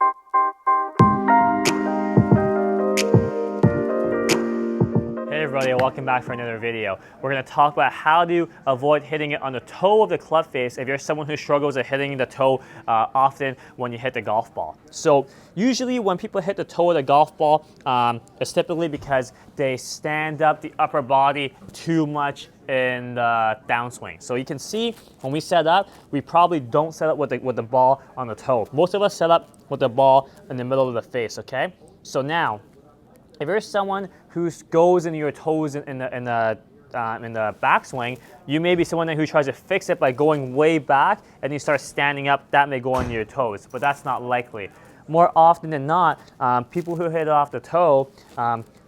Hey everybody, welcome back for another video. We're going to talk about how to avoid hitting it on the toe of the club face if you're someone who struggles with hitting the toe often when you hit the golf ball. So usually when people hit the toe of the golf ball, it's typically because they stand up the upper body too much in the downswing. So you can see when we set up, we probably don't set up with the ball on the toe. Most of us set up with the ball in the middle of the face, okay? So now, if you're someone who goes into your toes in the backswing, you may be someone who tries to fix it by going way back and you start standing up. That may go into your toes, but that's not likely. More often than not, people who hit off the toe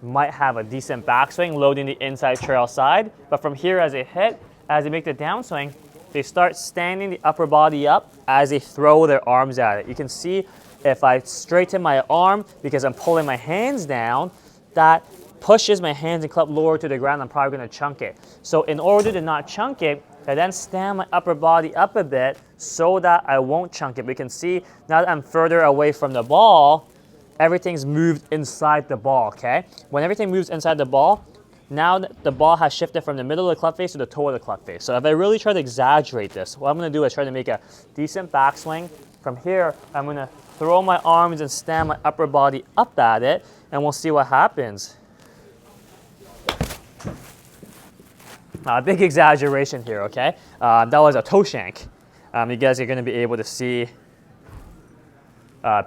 might have a decent backswing, loading the inside trail side. But from here, as they make the downswing, they start standing the upper body up as they throw their arms at it. You can see if I straighten my arm because I'm pulling my hands down, that pushes my hands and club lower to the ground. I'm probably going to chunk it. So in order to not chunk it, I then stand my upper body up a bit so that I won't chunk it. We can see now that I'm further away from the ball, everything's moved inside the ball, okay? When everything moves inside the ball, now the ball has shifted from the middle of the club face to the toe of the club face. So if I really try to exaggerate this, what I'm going to do is try to make a decent backswing. From here, I'm going to throw my arms and stand my upper body up at it, and we'll see what happens. Big exaggeration here, okay? That was a toe shank. You guys are going to be able to see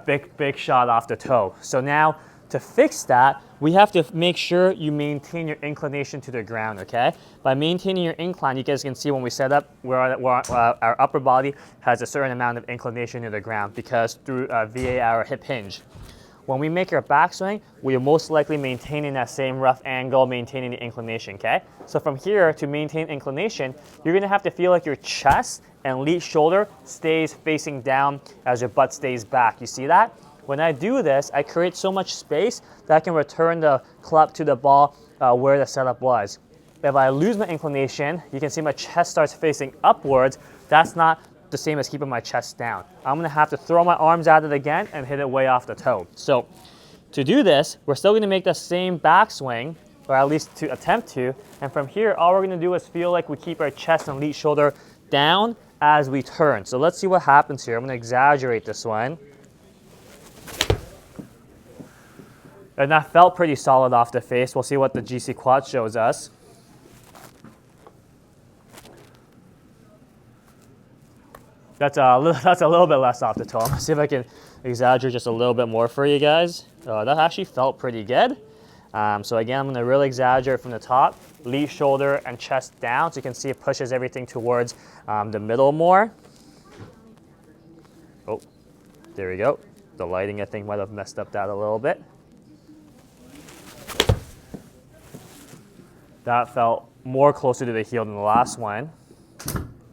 big shot off the toe. So now, to fix that, we have to make sure you maintain your inclination to the ground, okay? By maintaining your incline, you guys can see when we set up where our upper body has a certain amount of inclination to the ground because through via our hip hinge. When we make our backswing, we are most likely maintaining that same rough angle, maintaining the inclination, okay? So from here, to maintain inclination, you're gonna have to feel like your chest and lead shoulder stays facing down as your butt stays back. You see that? When I do this, I create so much space that I can return the club to the ball where the setup was. If I lose my inclination, you can see my chest starts facing upwards. That's not the same as keeping my chest down. I'm gonna have to throw my arms at it again and hit it way off the toe. So to do this, we're still gonna make the same backswing, or at least to attempt to, and from here, all we're gonna do is feel like we keep our chest and lead shoulder down as we turn. So let's see what happens here. I'm gonna exaggerate this one. And that felt pretty solid off the face. We'll see what the GC quad shows us. That's a little bit less off the toe. I'm gonna see if I can exaggerate just a little bit more for you guys. That actually felt pretty good. So again, I'm gonna really exaggerate from the top, lead shoulder and chest down, so you can see it pushes everything towards the middle more. Oh, there we go. The lighting, I think, might have messed up that a little bit. That felt more closer to the heel than the last one.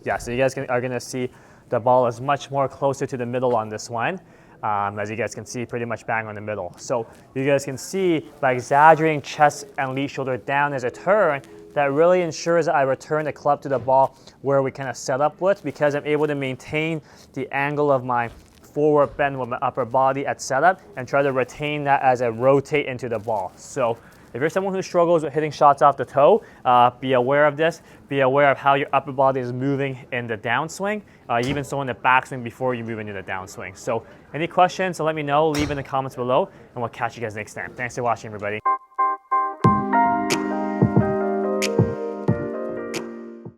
Yeah, so you guys are gonna see the ball is much more closer to the middle on this one. As you guys can see, pretty much bang on the middle. So you guys can see by exaggerating chest and lead shoulder down as a turn, that really ensures that I return the club to the ball where we kind of set up with, because I'm able to maintain the angle of my forward bend with my upper body at setup and try to retain that as I rotate into the ball. So if you're someone who struggles with hitting shots off the toe, be aware of this. Be aware of how your upper body is moving in the downswing, even so in the backswing before you move into the downswing. So any questions, so let me know, leave in the comments below, and we'll catch you guys next time. Thanks for watching, everybody.